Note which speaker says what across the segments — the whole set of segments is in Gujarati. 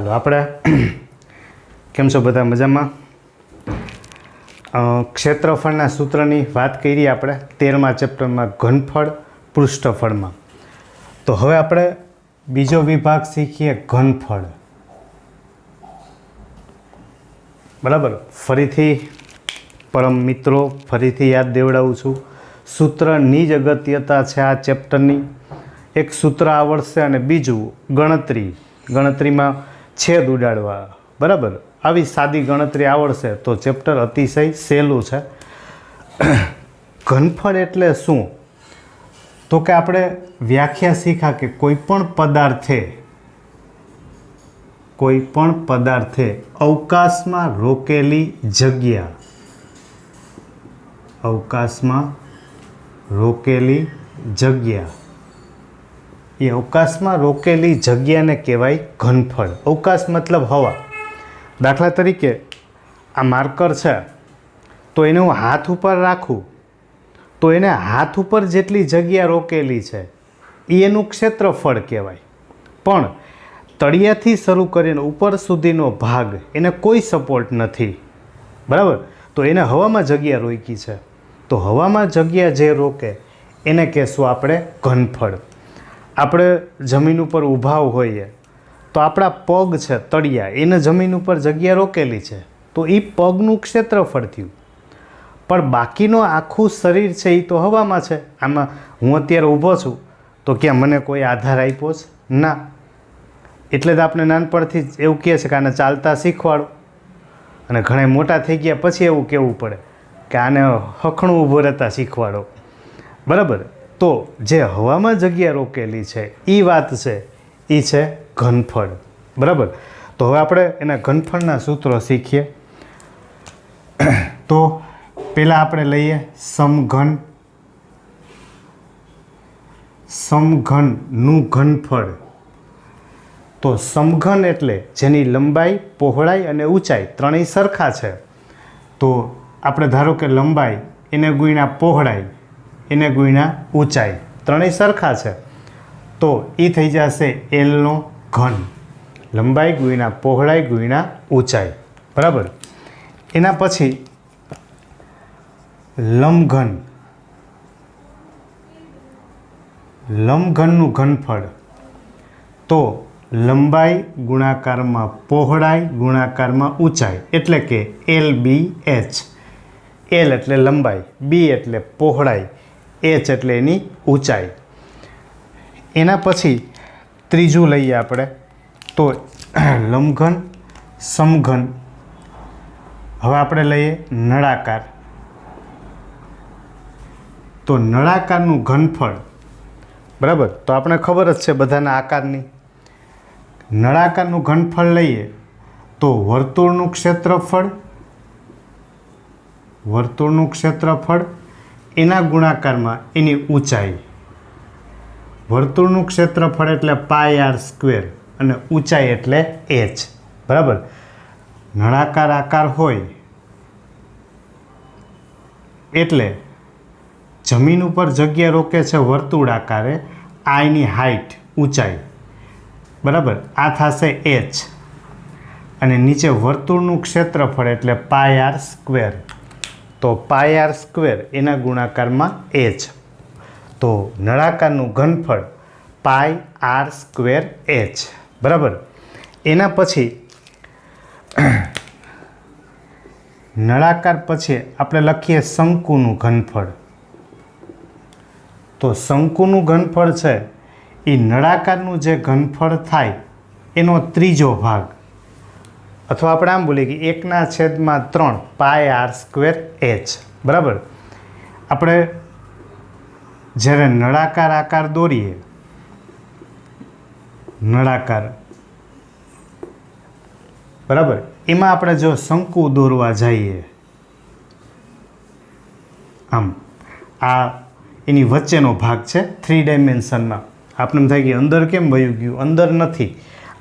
Speaker 1: હાલો આપણે કેમ છો બધા મજામાં? ક્ષેત્રફળના સૂત્રની વાત કરી આપણે 13મા ચેપ્ટરમાં ઘનફળ પૃષ્ઠફળમાં. તો હવે આપણે બીજો વિભાગ શીખીએ ઘનફળ. બરાબર, ફરીથી પરમ મિત્રો ફરીથી યાદ દેવડાવું છું, સૂત્રની જ અગત્યતા છે આ ચેપ્ટરની. એક સૂત્ર આવડશે અને બીજું ગણતરીમાં છેદ ઉડાડવા. બરાબર, આવી સાદી ગણતરી આવડશે તો ચેપ્ટર અતિશય સહેલું છે. ઘનફળ એટલે શું? તો કે આપણે વ્યાખ્યા શીખા કે કોઈ પણ પદાર્થે અવકાશમાં રોકેલી જગ્યા, એ અવકાશમાં રોકેલી જગ્યાને કહેવાય ઘનફળ. અવકાશ મતલબ હવા. દાખલા તરીકે આ માર્કર છે, તો એને હું હાથ ઉપર રાખું તો એને હાથ ઉપર જેટલી જગ્યા રોકેલી છે એ એનું ક્ષેત્રફળ કહેવાય. પણ તળિયાથી શરૂ કરીને ઉપર સુધીનો ભાગ એને કોઈ સપોર્ટ નથી. બરાબર, તો એને હવામાં જગ્યા રોકી છે. તો હવામાં જગ્યા જે રોકે એને કહેશું આપણે ઘનફળ. આપણે જમીન ઉપર ઊભા હોઈએ તો આપણા પગ છે તળિયા, એને જમીન ઉપર જગ્યા રોકેલી છે, તો એ પગનું ક્ષેત્રફળ થયું. પણ બાકીનો આખું શરીર છે એ તો હવામાં છે. આમાં હું અત્યારે ઊભો છું તો ક્યાં મને કોઈ આધાર આપ્યો છે? ના. એટલે જ આપણે નાનપણથી જ એવું કહે છે કે આને ચાલતા શીખવાડો, અને ઘણા મોટા થઈ ગયા પછી એવું કહેવું પડે કે આને હખણું ઊભો રહેતા શીખવાડો. બરાબર, તો જે હવામાં જગ્યા રોકેલી છે એ વાત છે, એ છે ઘનફળ. બરાબર, તો હવે આપણે એના ઘનફળના સૂત્રો શીખીએ. તો પહેલાં આપણે લઈએ સમઘનનું ઘનફળ. તો સમઘન એટલે જેની લંબાઈ, પહોળાઈ અને ઊંચાઈ ત્રણેય સરખા છે. તો આપણે ધારો કે લંબાઈ એને ગુણ્યા પહોળાઈ એને ગુણ્યા ઊંચાઈ ત્રણેય સરખા છે, તો એ થઈ જશે એલનો ઘન. લંબાઈ ગુણ્યા પહોળાઈ ગુણ્યા ઊંચાઈ. બરાબર, એના પછી લંબઘનનું ઘનફળ. તો લંબાઈ ગુણાકારમાં પહોળાઈ ગુણાકારમાં ઊંચાઈ, એટલે કે LBH. L એટલે લંબાઈ, B એટલે પહોળાઈ, H એટલે એની ઊંચાઈ. એના પછી ત્રીજું લઈએ આપણે તો લંબઘન, સમઘન. હવે આપણે લઈએ નળાકાર. તો નળાકારનું ઘનફળ. બરાબર, તો આપણે ખબર જ છે બધાના આકારની. નળાકારનું ઘનફળ લઈએ તો વર્તુળનું ક્ષેત્રફળ એના ગુણાકારમાં એની ઊંચાઈ. વર્તુળનું ક્ષેત્રફળ એટલે πr² અને ઊંચાઈ એટલે h. બરાબર, નળાકાર આકાર હોય એટલે જમીન ઉપર જગ્યા રોકે છે વર્તુળ આકારે, આ એની હાઈટ, ઊંચાઈ. બરાબર, આ થશે h, અને નીચે વર્તુળનું ક્ષેત્રફળ એટલે πr². તો πr² એના ગુણાકારમાં h. તો નળાકારનું ઘનફળ πr²h. બરાબર, એના પછી નળાકાર પછી આપણે લખીએ શંકુનું ઘનફળ. તો શંકુનું ઘનફળ છે એ નળાકારનું જે ઘનફળ થાય એનો ત્રીજો ભાગ, અથવા આપણે આમ બોલીએ કે 1/3 πr²h. બરાબર, આપણે જ્યારે નળાકાર આકાર દોરીએ, નળાકાર, બરાબર, એમાં આપણે જો શંકુ દોરવા જઈએ આમ, આ એની વચ્ચેનો ભાગ છે 3 ડાયમેન્શનમાં. આપણે એમ થાય કે અંદર કેમ વયું ગયું? અંદર નથી.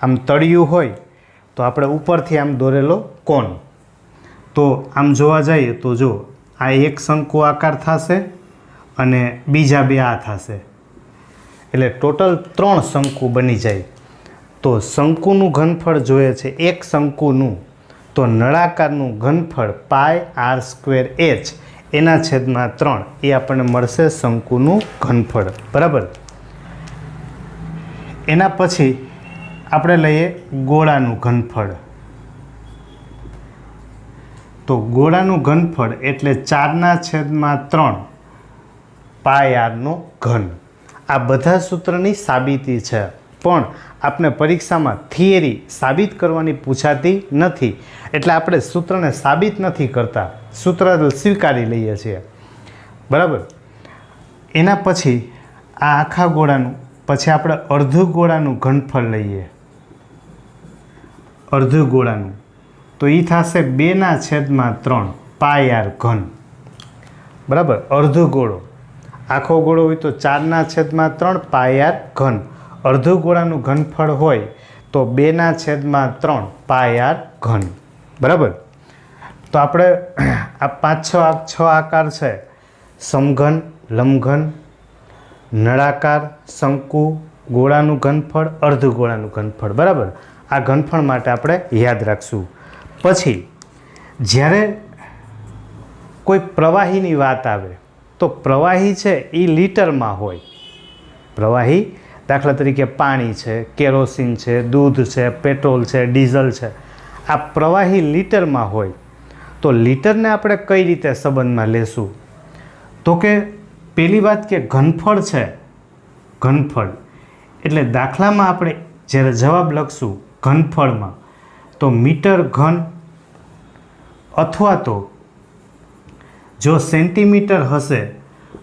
Speaker 1: આમ તળિયું હોય તો આપણે ઉપરથી આમ દોરેલો કોણ. તો આમ જોવા જઈએ તો જો આ એક શંકુ આકાર થશે અને બીજા બે આ થશે, એટલે ટોટલ 3 શંકુ બની જાય. તો શંકુનું ઘનફળ જોઈએ છે એક શંકુનું, તો નળાકારનું ઘનફળ πr²h એના છેદમાં 3 એ આપણને મળશે શંકુનું ઘનફળ. બરાબર. એના પછી આપણે લઈએ ગોળાનું ઘનફળ. તો ગોળાનું ઘનફળ એટલે 4/3 πr નો ઘન. આ બધા સૂત્રની સાબિતી છે, પણ આપણે પરીક્ષામાં થિયરી સાબિત કરવાની પૂછાતી નથી, એટલે આપણે સૂત્રને સાબિત નથી કરતા, સૂત્ર સ્વીકારી લઈએ છીએ. બરાબર. એના પછી આ આખા ગોળાનું, પછી આપણે અર્ધ ગોળાનું ઘનફળ લઈએ. અર્ધ ગોળાનું તો એ થશે 2/3 πr ઘન. બરાબર. અર્ધ ગોળો, આખો ગોળો હોય તો 4/3 πr ઘન. અર્ધ ગોળાનું ઘનફળ હોય તો 2/3 πr ઘન. બરાબર. તો આપણે આ 5-6 આકાર છે, સમઘન, લંબઘન, નળાકાર, શંકુ, ગોળાનું ઘનફળ, અર્ધ ગોળાનું ઘનફળ. બરાબર. આ ઘનફળ માટે આપણે યાદ રાખશું. પછી જ્યારે કોઈ પ્રવાહીની વાત આવે તો પ્રવાહી છે એ લીટરમાં હોય. પ્રવાહી દાખલા તરીકે પાણી છે, કેરોસીન છે, દૂધ છે, પેટ્રોલ છે, ડીઝલ છે, આ પ્રવાહી લીટરમાં હોય. તો લીટરને આપણે કઈ રીતે સંબંધમાં લેશું? તો કે પહેલી વાત કે ઘનફળ છે, ઘનફળ એટલે દાખલામાં આપણે જ્યારે જવાબ લખશું ઘનફળમાં તો મીટર ઘન, અથવા તો જો સેન્ટીમીટર હશે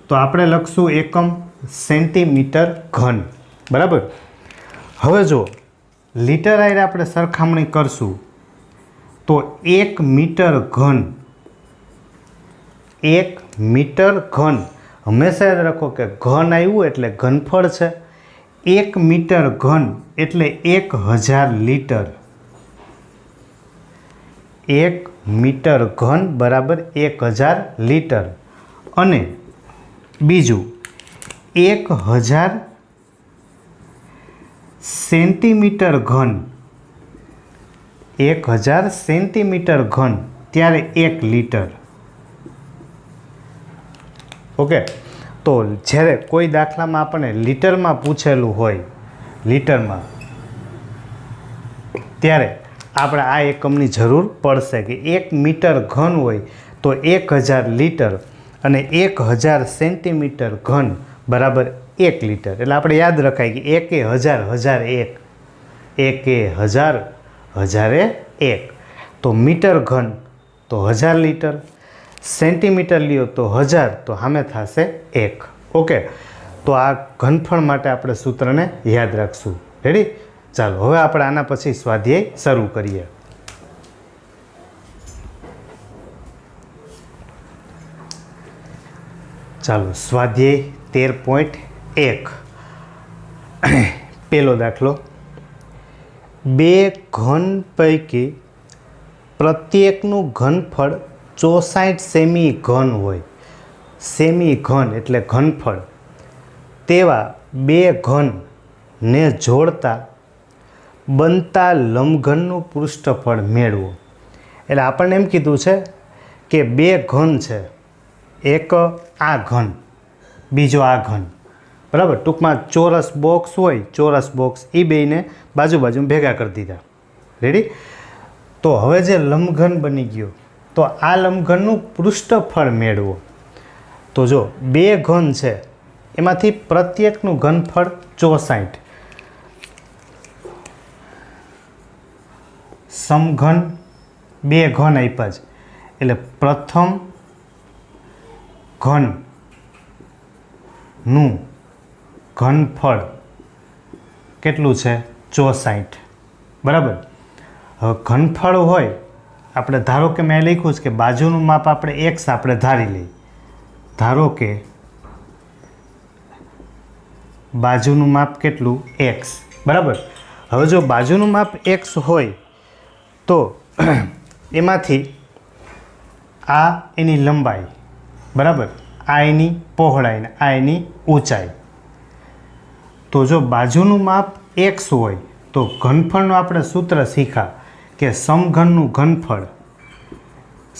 Speaker 1: તો આપણે લખશું એકમ સેન્ટીમીટર ઘન. બરાબર. હવે જો લીટર આયરે આપણે સરખામણી કરશું તો 1 મીટર ઘન, 1 મીટર ઘન, હંમેશા યાદ રાખો કે ઘન આવ્યું એટલે ઘનફળ છે. 1 મીટર ઘન એટલે 1000 લીટર. 1 મીટર ઘન બરાબર 1000 લીટર. અને બીજું 1000 સેન્ટીમીટર ઘન, 1000 સેન્ટીમીટર ઘન ત્યારે 1 લીટર. ઓકે. તો જ્યારે કોઈ દાખલામાં આપણને લીટરમાં પૂછેલું હોય, લીટરમાં, ત્યારે આપણે આ એકમની જરૂર પડશે કે 1 મીટર ઘન હોય તો 1000 લીટર અને 1000 સેન્ટીમીટર ઘન બરાબર 1 લીટર. એટલે આપણે યાદ રખાય કે 1 1000 1001, 1 1000 1001. તો મીટર ઘન તો 1000 લીટર, સેન્ટીમીટર લ્યો તો 1000, તો સામે થશે 1. ઓકે. તો આ ઘનફળ માટે આપણે સૂત્રને યાદ રાખશું. રેડી? ચાલો હવે આપણે આના પછી સ્વાધ્યાય શરૂ કરીએ. ચાલો સ્વાધ્યાય 13.1. પહેલો દાખલો. 2 ઘન પૈકી પ્રત્યેકનું ઘનફળ 64 સેમી ઘન હોય. સેમી ઘન એટલે ઘનફળ. તેવા 2 ઘનને જોડતા બનતા લંબઘનનું પૃષ્ઠફળ મેળવો. એટલે આપણને એમ કીધું છે કે 2 ઘન છે, એક આ ઘન, બીજો આ ઘન. બરાબર. ટૂંકમાં ચોરસ બોક્સ હોય, ચોરસ બોક્સ, એ બેને બાજુ બાજુ ભેગા કરી દીધા. રેડી? તો હવે જે લંબઘન બની ગયો તો આ લંબઘનનું પૃષ્ઠફળ મેળવો. તો જો 2 ઘન છે એમાંથી પ્રત્યેકનું ઘનફળ 64. સમઘન 2 ઘન આપ્યા છે એટલે પ્રથમ ઘનનું ઘનફળ કેટલું છે? 64. બરાબર. હવે ઘનફળ હોય, આપણે ધારો કે મેં લખ્યું છે કે બાજુનું માપ આપણે x આપણે ધારી લઈએ. ધારો કે બાજુનું માપ કેટલું? x. બરાબર. હવે જો બાજુનું માપ x હોય તો એમાંથી આ એની લંબાઈ, બરાબર, આ એની પહોળાઈ ને આ એની ઊંચાઈ. તો જો બાજુનું માપ x હોય તો ઘનફળનું આપણે સૂત્ર શીખા કે સમઘનનું ઘનફળ,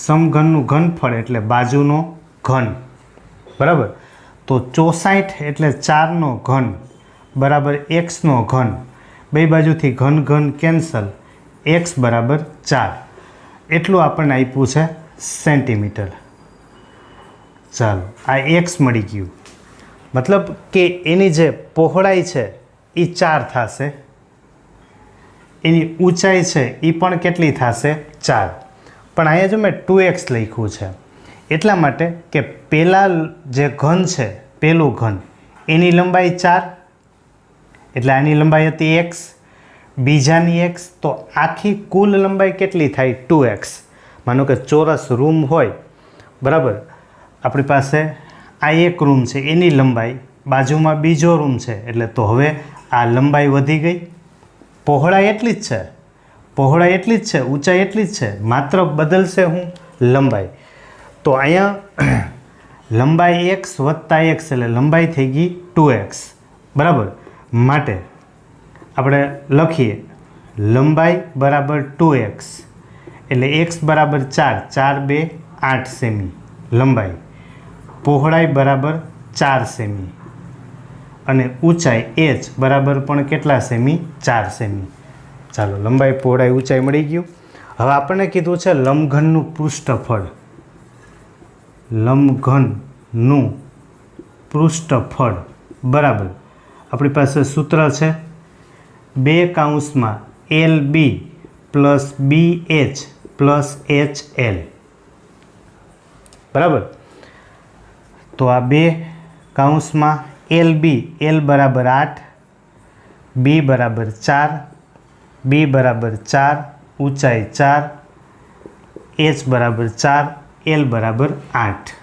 Speaker 1: સમઘનનું ઘનફળ એટલે બાજુનો ઘન, બરાબર. તો 64 એટલે 4નો ઘન બરાબર xનો ઘન, બે બાજુથી ઘન ઘન કેન્સલ, x બરાબર 4, એટલું આપણને આપ્યું છે સેન્ટીમીટર. ચાલો, આ x મળી ગયું, મતલબ કે એની જે પહોળાઈ છે એ 4 થશે, એની ઊંચાઈ છે એ પણ કેટલી થશે 4. પણ અહીંયા જો મેં 2x લખ્યું છે એટલા માટે કે પહેલાં જે ઘન છે, પહેલું ઘન એની લંબાઈ 4 એટલે આની લંબાઈ હતી x, બીજાની x, તો આખી કુલ લંબાઈ કેટલી થાય 2x. માનો કે ચોરસ રૂમ હોય, બરાબર, આપણી પાસે આ એક રૂમ છે એની લંબાઈ, બાજુમાં બીજો રૂમ છે, એટલે તો હવે આ લંબાઈ વધી ગઈ. પહોળાઈ એટલી જ છે, પહોળાઈ એટલી જ છે, ઊંચાઈ એટલી જ છે, માત્ર બદલશે હું લંબાઈ. તો અહીંયા લંબાઈ x વત્તા x એટલે લંબાઈ થઈ ગઈ 2x, બરાબર. માટે આપણે લખીએ લંબાઈ બરાબર 2x એટલે x બરાબર 4, 4 2 8 સેમી લંબાઈ, પહોળાઈ બરાબર 4 સેમી અને ઊંચાઈ h બરાબર પણ કેટલા સેમી 4 સેમી. ચાલો, લંબાઈ પહોળાઈ ઊંચાઈ મળી ગયું. હવે આપણને કીધું છે લંબઘનનું પૃષ્ઠફળ, લંબઘનનું પૃષ્ઠફળ બરાબર. આપણી પાસે સૂત્ર છે 2 કૌંસમાં LB plus BH plus HL, બરાબર. તો આ 2 કૌંસમાં LB, L બરાબર 8, B બરાબર 4, B બરાબર 4, ઊંચાઈ 4, H બરાબર 4, L બરાબર 8.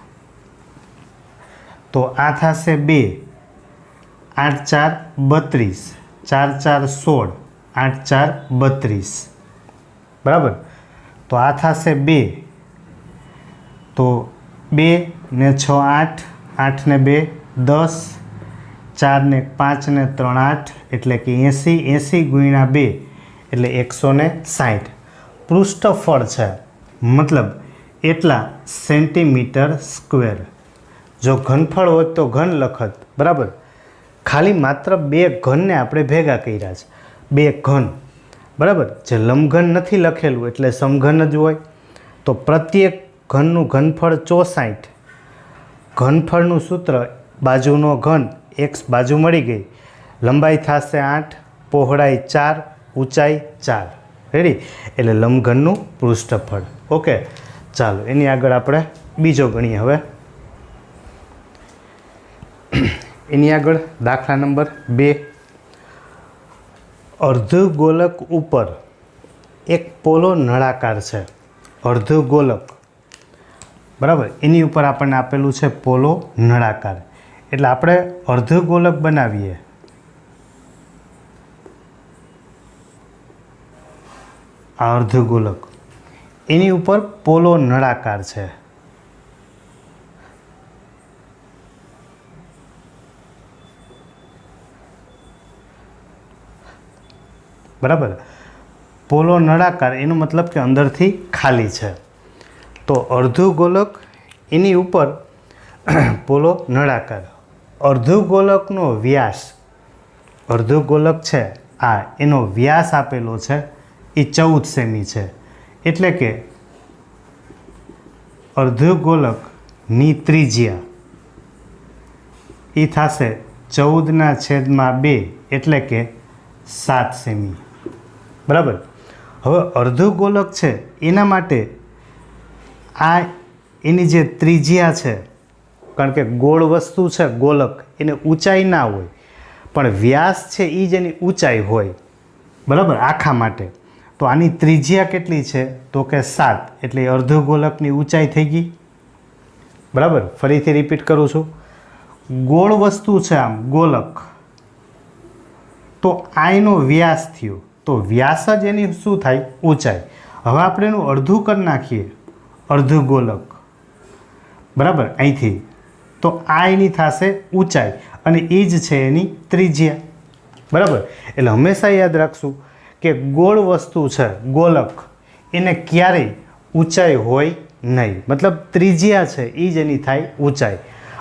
Speaker 1: તો આ થશે 2, 8 4 32, 4 4 16, 8 4 32, બરાબર. તો આ થશે 2, તો 2 ને 6 8, 8 ને 2 10, 4 ને 5 ને 3 8 એટલે કે 80, 80 ગુણ્યા 2 એટલે 160 પૃષ્ઠફળ છે, મતલબ એટલા સેન્ટીમીટર સ્ક્વેર. જો ઘનફળ હોત તો ઘન લખત, બરાબર. ખાલી માત્ર 2 ઘનને આપણે ભેગા કર્યા છે, 2 ઘન, બરાબર. જે લંબઘન નથી લખેલું એટલે સમઘન જ હોય. તો પ્રત્યેક ઘનનું ઘનફળ 64, ઘનફળનું સૂત્ર બાજુનો ઘન, x બાજુ મળી ગઈ, લંબાઈ થશે 8, પહોળાઈ 4, ઊંચાઈ 4, રેડી. એટલે લંબઘનનું પૃષ્ઠફળ. ઓકે, ચાલો એની આગળ આપણે બીજો ગણીએ. હવે એની આગળ દાખલા નંબર 2. અર્ધગોલક ઉપર એક પોલો નળાકાર છે, અર્ધગોલક, બરાબર. એની ઉપર આપણને આપેલું છે પોલો નળાકાર. એટલે આપણે અર્ધગોલક બનાવીએ. આ અર્ધગોલક, એની ઉપર પોલો નળાકાર છે, બરાબર. પોલો નળાકાર એનો મતલબ કે અંદરથી ખાલી છે. તો અર્ધગોલક એની ઉપર પોલો નળાકાર. અર્ધગોલકનો વ્યાસ, અર્ધગોલક છે આ, એનો વ્યાસ આપેલો છે એ 14 સેમી છે. એટલે કે અર્ધગોલકની ત્રિજ્યા એ થશે 14/2 એટલે કે 7 સેમી, બરાબર. હવે અર્ધગોલક છે એના માટે આ એની જે ત્રિજ્યા છે, કારણ કે ગોળ વસ્તુ છે ગોલક, એને ઊંચાઈ ના હોય, પણ વ્યાસ છે એ જ એની ઊંચાઈ હોય, બરાબર, આખા માટે. તો આની ત્રિજ્યા કેટલી છે તો કે 7, એટલે અર્ધગોલકની ઊંચાઈ થઈ ગઈ, બરાબર. ફરીથી રિપીટ કરું છું, ગોળ વસ્તુ છે આમ ગોલક, તો આ એનો વ્યાસ થયો, તો વ્યાસ જ એની શું થાય ઊંચાઈ. હવે આપણે એનું અડધું કરી નાખીએ, અર્ધગોલક, બરાબર, અહીંથી, તો આ એની થશે ઊંચાઈ અને એ જ છે એની ત્રિજ્યા. બરાબર. એટલે હંમેશા યાદ રાખશું કે ગોળ વસ્તુ છે, ગોલક, એને ક્યારેય ઊંચાઈ હોય નહીં. મતલબ ત્રિજ્યા છે એ જ એની થાય ઊંચાઈ,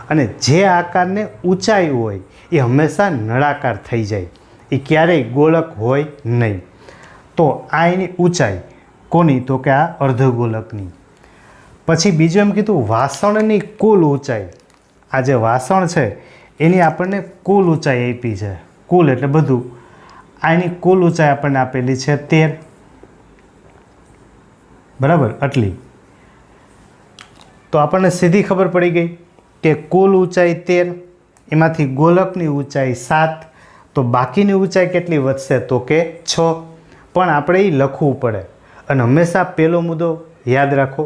Speaker 1: અને જે આકારને ઊંચાઈ હોય એ હંમેશા નળાકાર થઈ જાય, એ ક્યારેય ગોળક હોય નહીં. તો આ એની ઊંચાઈ કોની? તો કે આ અર્ધગોલકની. પછી બીજું એમ કીધું વાસણની કુલ ઊંચાઈ. આ જે વાસણ છે એની આપણને કુલ ઊંચાઈ આપી છે, કુલ એટલે બધું. આ એની કુલ ઊંચાઈ આપણને આપેલી છે 13, બરાબર, આટલી. તો આપણને સીધી ખબર પડી ગઈ કે કુલ ઊંચાઈ 13, એમાંથી ગોલકની ઊંચાઈ 7, તો બાકીની ઊંચાઈ કેટલી વધશે? તો કે 6. પણ આપણે એ લખવું પડે. અને હંમેશા પહેલો મુદ્દો યાદ રાખો,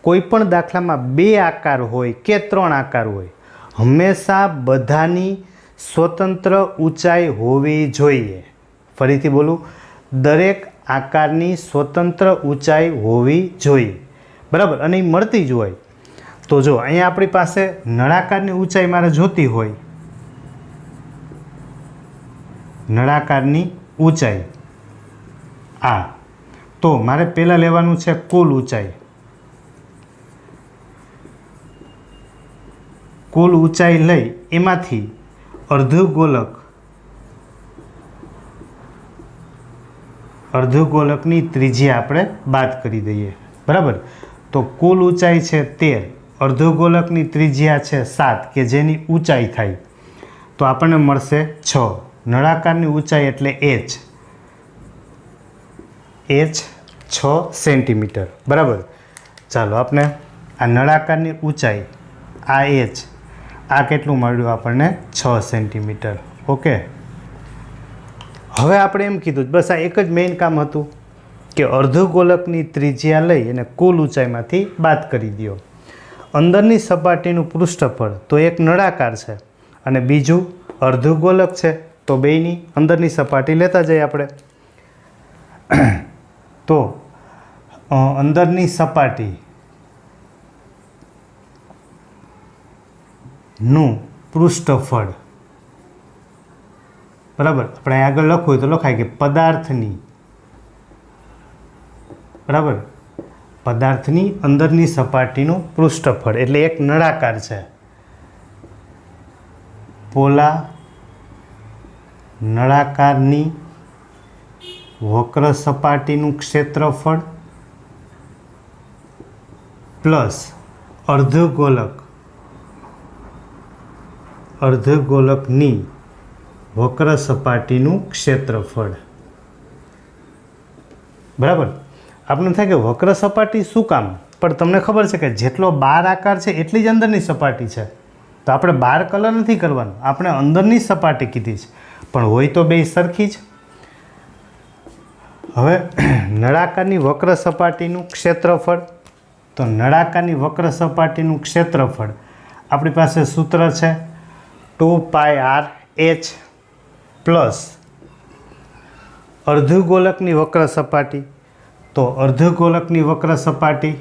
Speaker 1: કોઈ પણ દાખલામાં 2 આકાર હોય કે 3 આકાર હોય, હંમેશા બધાની સ્વતંત્ર ઊંચાઈ હોવી જોઈએ. ફરીથી બોલું, દરેક આકારની સ્વતંત્ર ઊંચાઈ હોવી જોઈએ, બરાબર, અને એ મળતી જ હોય. તો જો અહીંયા આપણી પાસે નળાકારની ઊંચાઈ મારે જોતી હોય, નળાકારની ઊંચાઈ આ, તો મારે પહેલાં લેવાનું છે કુલ ઊંચાઈ. કુલ ઊંચાઈ લઈ એમાંથી અર્ધગોલકની ત્રિજ્યા આપણે બાદ કરી દઈએ, બરાબર. તો કુલ ઊંચાઈ છે 13, અર્ધગોલકની ત્રિજ્યા છે 7 કે જેની ઊંચાઈ થાય, તો આપણને મળશે 6. નળાકારની ઊંચાઈ એટલે h 6 સેન્ટીમીટર, બરાબર. ચાલો આપણે આ નળાકારની ઊંચાઈ, આ h, આ કેટલું મળ્યું આપણને? 6 સેન્ટીમીટર. ઓકે. હવે આપણે એમ કીધું બસ આ એક જ મેઇન કામ હતું કે અર્ધગોલકની ત્રિજ્યા લઈ અને કુલ ઊંચાઈમાંથી બાદ કરી દો. અંદરની સપાટીનું પૃષ્ઠફળ તો એક નળાકાર છે અને બીજું અર્ધગોલક છે, તો બેયની અંદરની સપાટી લેતા જઈએ આપણે. તો અંદરની સપાટી નું પૃષ્ઠફળ, બરાબર, આપણે આગળ લખવું હોય તો લખાય કે પદાર્થની, બરાબર, પદાર્થની અંદરની સપાટીનું પૃષ્ઠફળ એટલે એક નળાકાર છે, પોલા નળાકારની વક્ર સપાટીનું ક્ષેત્રફળ પ્લસ અર્ધગોલકની વક્ર સપાટીનું ક્ષેત્રફળ, બરાબર. આપણને થાય કે વક્ર સપાટી શું કામ? પણ તમને ખબર છે કે જેટલો બાર આકાર છે એટલી જ અંદરની સપાટી છે, તો આપણે બાર કલર નથી કરવાનું, આપણે અંદરની સપાટી કીધી છે, પણ હોય તો બે સરખી જ. હવે નળાકારની વક્ર સપાટીનું ક્ષેત્રફળ, તો નળાકારની વક્ર સપાટીનું ક્ષેત્રફળ આપણી પાસે સૂત્ર છે 2πr/h પ્લસ અર્ધગોલકની વક્ર સપાટી, તો અર્ધગોલકની વક્ર સપાટી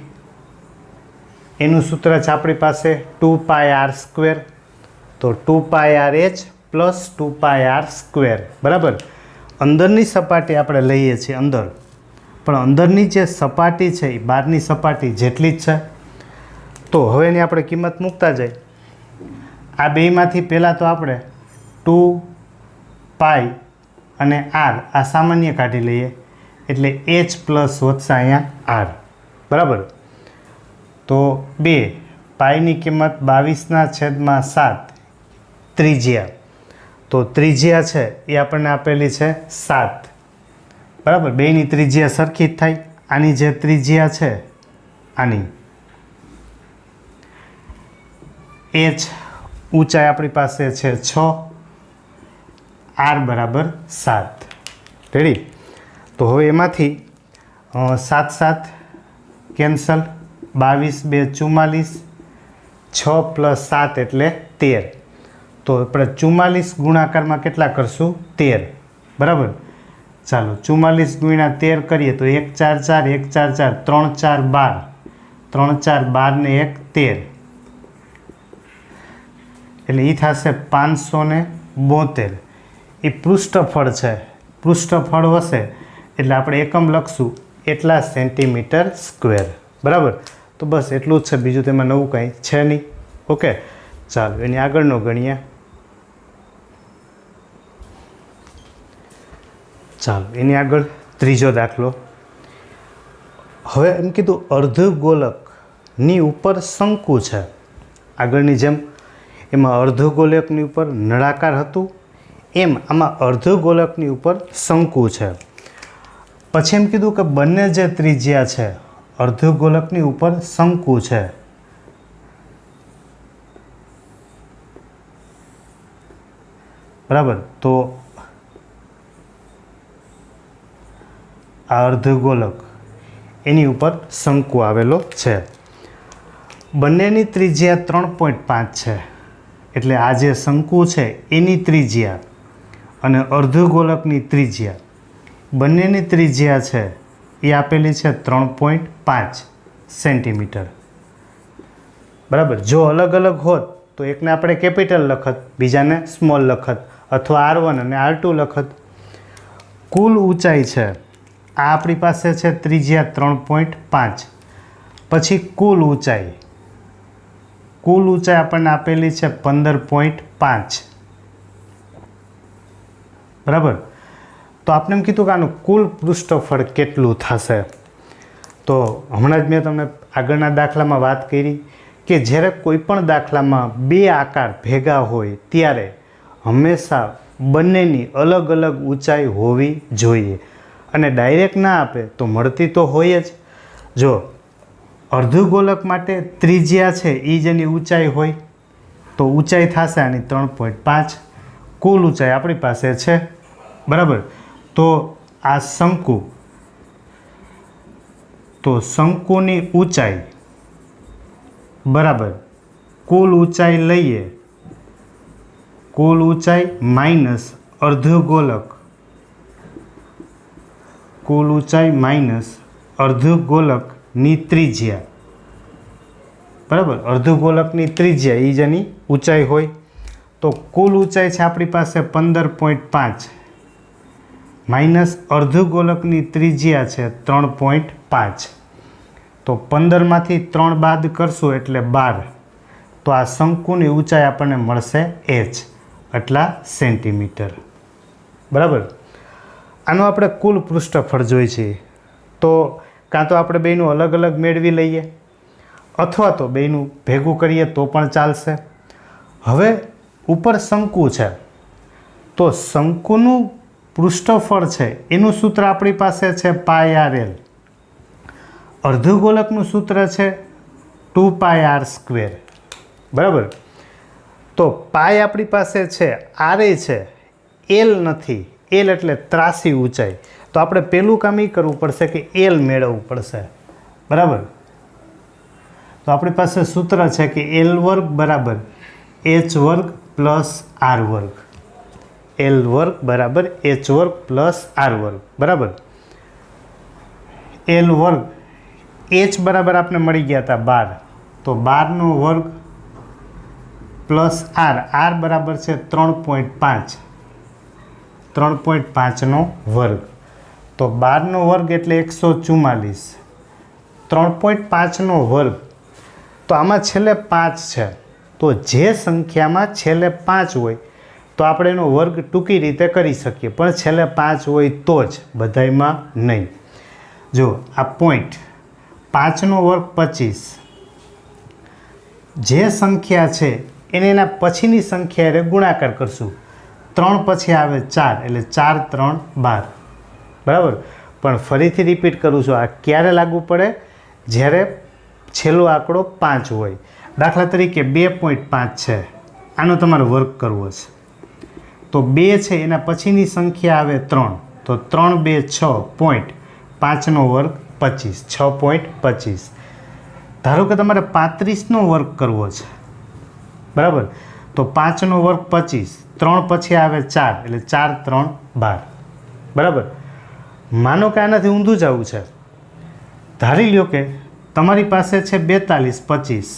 Speaker 1: એનું સૂત્ર છે આપણી પાસે 2πr², તો 2πrh પ્લસ 2πr², બરાબર. અંદરની સપાટી આપણે લઈએ છીએ અંદર, પણ અંદરની જે સપાટી છે એ બહારની સપાટી જેટલી જ છે. તો હવે એની આપણે કિંમત મૂકતા જઈએ. આ બેમાંથી પહેલાં તો આપણે 2π અને r આ સામાન્ય કાઢી લઈએ, એટલે h પ્લસ વધશે અહીંયા r, બરાબર. તો 2 પાઈની કિંમત 22/7 ત્રિજ્યા, તો ત્રિજ્યા છે એ આપણને આપેલી છે 7, બરાબર. બેની ત્રિજ્યા સરખી જ થાય. આની જે ત્રિજ્યા છે આની h ઊંચાઈ આપણી પાસે છે 6, r બરાબર 7. રેડી? તો હવે એમાંથી 7 7 કેન્સલ, 22 2 44, 6 પ્લસ 7 એટલે 13. તો આપણે 44 ગુણાકારમાં કેટલા કરશું? 13, બરાબર. ચાલો 44 ગુણ્યા 13 કરીએ તો 1 4 4 1 4 4 3 4 12, 3 4 12 ને 1 13, એટલે એ થશે 572. એ પૃષ્ઠફળ છે, પૃષ્ઠફળ હશે એટલે આપણે એકમ લખશું એટલા સેન્ટીમીટર સ્ક્વેર, બરાબર. તો બસ એટલું જ છે, બીજું તેમાં નવું કાંઈ છે નહીં. ઓકે, ચાલો એની આગળનો ગણીએ. ચાલો એની આગળ ત્રીજો દાખલો. હવે એમ કીધું અર્ધગોલકની ઉપર શંકુ છે. આગળની જેમ એમાં અર્ધગોલકની ઉપર નળાકાર હતું, એમ આમાં અર્ધગોલકની ઉપર શંકુ છે. પછી એમ કીધું કે બંને જે ત્રિજ્યા છે અર્ધગોલકની ઉપર શંકુ છે, બરાબર. તો આ અર્ધગોલક એની ઉપર શંકુ આવેલો છે. બંનેની ત્રિજ્યા 3.5 છે, એટલે આ જે શંકુ છે એની ત્રિજ્યા અને અર્ધગોલકની ત્રિજ્યા, બંનેની ત્રિજ્યા છે એ આપેલી છે 3.5 સેન્ટીમીટર, બરાબર. જો અલગ અલગ હોત તો એકને આપણે કેપિટલ લખત, બીજાને સ્મોલ લખત, અથવા R1 અને R2 લખત. કુલ ઊંચાઈ છે આ આપણી પાસે છે ત્રિજ્યા 3.5. પછી કુલ ઊંચાઈ આપણને આપેલી છે 15.5, બરાબર. તો આપણે એમ કીધું કે આનું કુલ પૃષ્ઠફળ કેટલું થશે. તો હમણાં જ મેં તમને આગળના દાખલામાં વાત કરી કે જ્યારે કોઈ પણ દાખલામાં બે આકાર ભેગા હોય ત્યારે હંમેશા બંનેની અલગ અલગ ઊંચાઈ હોવી જોઈએ, અને ડાયરેક્ટ ના આપે તો મળતી તો હોય જ. જો અર્ધગોલક માટે ત્રિજ્યા છે એ જેની ઊંચાઈ હોય તો ઊંચાઈ થશે આની 3.5. કુલ ઊંચાઈ આપણી પાસે છે, બરાબર. તો આ શંકુ, તો શંકુની ઊંચાઈ બરાબર કુલ ઊંચાઈ લઈએ, કુલ ઊંચાઈ માઇનસ અર્ધગોલક, કુલ ઊંચાઈ માઇનસ અર્ધગોલકની ત્રિજ્યા, બરાબર. અર્ધગોલકની ત્રિજ્યા એ જેની ઊંચાઈ હોય તો કુલ ઊંચાઈ છે આપણી પાસે 15.5 માઇનસ અર્ધગોલકની ત્રિજ્યા છે 3.5. તો 15માંથી 3 બાદ કરશું એટલે 12. તો આ શંકુની ઊંચાઈ આપણને મળશે h, એટલા સેન્ટીમીટર, બરાબર. આનું આપણે કુલ પૃષ્ઠફળ જોઈએ છીએ તો કાં તો આપણે બેયનું અલગ અલગ મેળવી લઈએ અથવા તો બેયનું ભેગું કરીએ તો પણ ચાલશે. હવે ઉપર શંકુ છે તો શંકુનું પૃષ્ઠફળ છે એનું સૂત્ર આપણી પાસે છે πr_l. અર્ધગોલકનું સૂત્ર છે 2πr², બરાબર. તો પાય આપણી પાસે છે, r છે, l નથી. l એટલે ત્રાસી ઊંચાઈ. તો આપણે પહેલું કામ એ કરવું પડશે કે l મેળવવું પડશે, બરાબર. તો આપણી પાસે સૂત્ર છે કે l² બરાબર h² પ્લસ r², l² બરાબર h² પ્લસ r², બરાબર. l² h બરાબર આપણે મળી ગયા હતા 12, તો 12² પ્લસ r બરાબર છે 3.5, 3.5². તો 12² એટલે 144, 3.5². તો આમાં છેલ્લે 5 છે, તો જે સંખ્યામાં છેલ્લે 5 હોય તો આપણે એનો વર્ગ ટૂંકી રીતે કરી શકીએ, પણ છેલ્લે 5 હોય તો જ, બધાયમાં નહીં. જો આ પોઈન્ટ 5² 25, જે સંખ્યા છે એને એના પછીની સંખ્યા એટલે ગુણાકાર કરશું. 3 પછી આવે 4 એટલે 4 3 12, બરાબર. પણ ફરીથી રિપીટ કરું છું, આ ક્યારે લાગુ પડે? જ્યારે છેલ્લો આંકડો 5 હોય. દાખલા તરીકે 2.5 છે, આનો તમારે વર્ક કરવો છે તો 2 છે એના પછીની સંખ્યા આવે 3, તો 3 2 6 પોઈન્ટ 5² 25, 6.25. ધારો કે તમારે 35નો વર્ક કરવો છે, બરાબર. તો 5² 25, 3 પછી આવે 4 એટલે 4 3 12, બરાબર. માનો કે આનાથી ઊંધું જવું છે. ધારી લ્યો કે તમારી પાસે છે 42 25.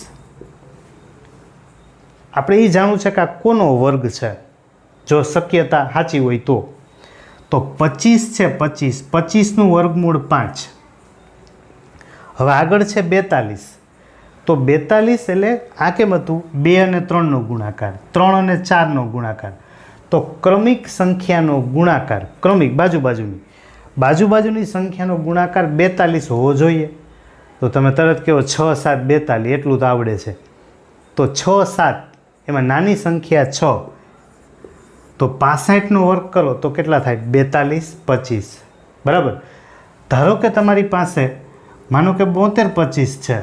Speaker 1: આપણે એ જાણવું છે કે આ કોનો વર્ગ છે, જો શક્યતા સાચી હોય તો 25 છે 25, 25નું વર્ગમૂળ 5. હવે આગળ છે 42. તો 42 એટલે આ કેમ હતું? 2 અને 3નો ગુણાકાર, 3 અને 4નો ગુણાકાર. તો ક્રમિક સંખ્યાનો ગુણાકાર, ક્રમિક બાજુબાજુની સંખ્યાનો ગુણાકાર 42 હોવો જોઈએ. તો તમે તરત કહો 6 7 42, એટલું તો આવડે છે. તો 6 7 એમાં નાની સંખ્યા 6, તો 65નો વર્ગ કરો તો કેટલા થાય? 42 25. બરાબર. ધારો કે તમારી પાસે માનો કે 72 25 છે,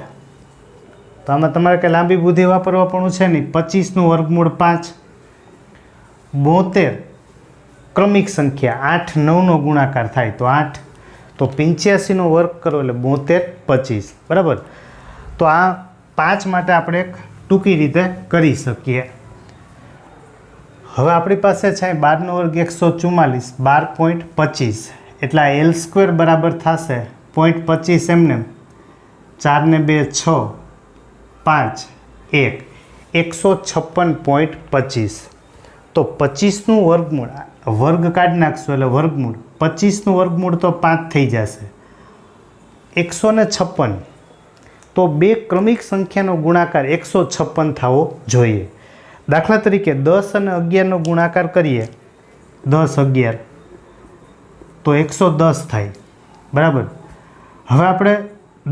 Speaker 1: તો આમાં તમારે કંઈ લાંબી બુદ્ધિ વાપરવા પણ છે નહીં. 25નું વર્ગમૂળ 5, 72 ક્રમિક સંખ્યા 8 9નો ગુણાકાર થાય તો 8, તો 85નો વર્ગ કરો એટલે 72 25. બરાબર. તો આ 5 માટે આપણે એક ટૂંકી રીતે કરી શકીએ. હવે આપણી પાસે છે 12નો વર્ગ 144, 12.25 એટલે આ L² બરાબર થશે 0.25 એમને, 4 ને 2 6, 5 1, 156.25. તો 25નું વર્ગમૂળ, વર્ગ કાઢી નાખશો એટલે વર્ગમૂળ, 25નું વર્ગમૂળ તો 5 થઈ જશે, 156. તો બે ક્રમિક સંખ્યાનો ગુણાકાર 156 થવો જોઈએ. દાખલા તરીકે 10 અને 11નો ગુણાકાર કરીએ, 10 11 તો 110 થાય. બરાબર. હવે આપણે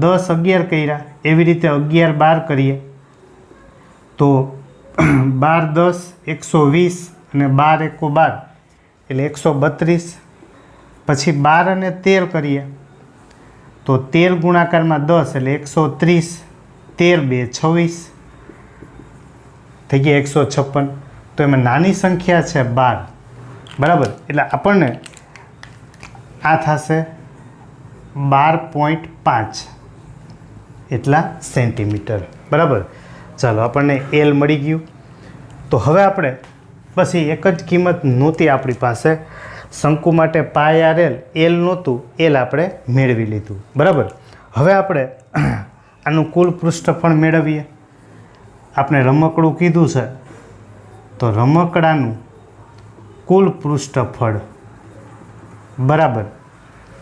Speaker 1: 10 11 કર્યા, એવી રીતે 11 12 કરીએ તો 12 10 120 અને 12 1 12 એટલે 132. પછી 12 અને 13 કરીએ તો 13 ગુણાકારમાં 10 એટલે 130, 13 2 26 થઈ ગયા 156. તો એમાં નાની સંખ્યા છે 12. બરાબર. એટલે આપણને આ થશે 12.5 એટલા સેન્ટીમીટર. બરાબર. ચાલો, આપણને એલ મળી ગયું. તો હવે આપણે પછી એક જ કિંમત નહોતી આપણી પાસે, શંકુ માટે પાય આર એલ નહોતું, એલ આપણે મેળવી લીધું. બરાબર. હવે આપણે આનું કુલ પૃષ્ઠફળ મેળવીએ. આપણે રમકડું કીધું છે, તો રમકડાનું કુલ પૃષ્ઠફળ બરાબર,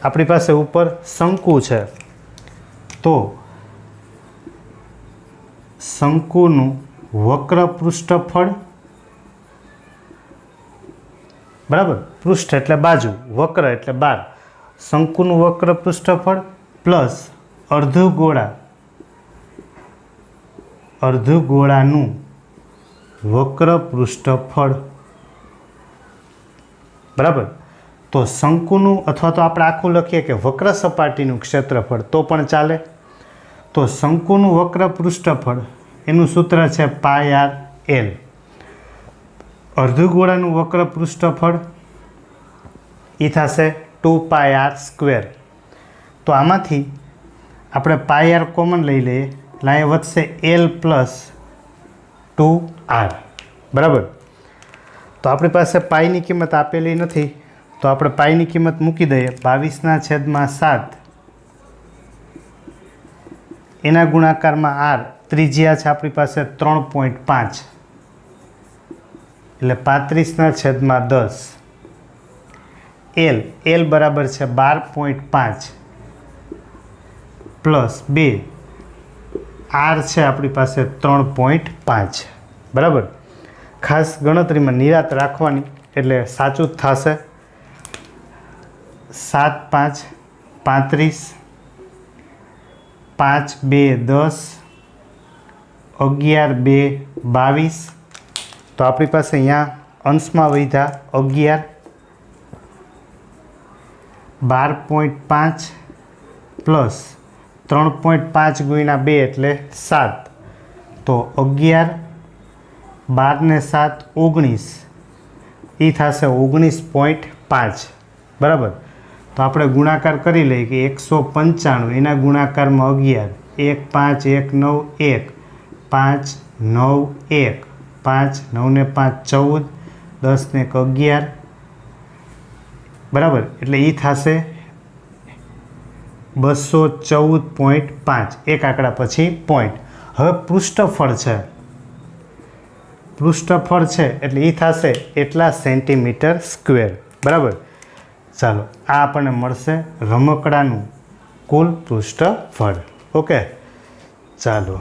Speaker 1: આપણી પાસે ઉપર શંકુ છે, તો શંકુનું વક્ર પૃષ્ઠફળ, બરાબર, પૃષ્ઠ એટલે બાજુ, વક્ર એટલે 12, શંકુનું વક્ર પૃષ્ઠફળ પ્લસ અર્ધગોળાનું વક્ર પૃષ્ઠફળ. બરાબર. તો શંકુનું, અથવા તો આપણે આખું લખીએ કે વક્ર સપાટીનું ક્ષેત્રફળ તો પણ ચાલે. તો શંકુનું વક્ર પૃષ્ઠફળ એનું સૂત્ર છે પાય આર એલ. અર્ધગોળાનું વક્ર પૃષ્ઠફળ એ થશે 2 પાય આર સ્ક્વેર. તો આમાંથી આપણે પાય આર કોમન લઈ લઈએ એટલે અહીં વધશે એલ પ્લસ 2r. બરાબર. તો આપણી પાસે પાઈની કિંમત આપેલી નથી, તો આપણે પાઈની કિંમત મૂકી દઈએ. 22/7 એના ગુણાકારમાં આર, ત્રિજ્યા છે આપણી પાસે 3.5 એટલે 35/10. એલ બરાબર છે 12.5 પ્લસ 2, આર છે આપણી પાસે 3.5. બરાબર. ખાસ ગણતરીમાં નિરાત રાખવાની એટલે સાચું જ થશે. 7 5 35, 5 2 10, 11 2 22. તો આપણી પાસે અહીંયા અંશમાં વધ્યા 11, 12.5 પ્લસ 3.5 ગુણ્યા 2 એટલે 7. તો 11, 12 ને 7 19, એ થશે 19.5. બરાબર. તો આપણે ગુણાકાર કરી લઈએ કે 195 એના ગુણાકારમાં 11, 1 5 1 9 1, 5 9 1, 5 9 ને 5 14, 10 ને 11. બરાબર. એટલે એ થશે 214.5, એક આંકડા પછી પોઈન્ટ. હવે પૃષ્ઠફળ છે પૃષ્ઠફળ છે એટલે એ થશે એટલા સેન્ટીમીટર સ્ક્વેર, બરાબર. ચાલો, આ આપણને મળશે રમકડાનું કુલ પૃષ્ઠફળ. ઓકે, ચાલો.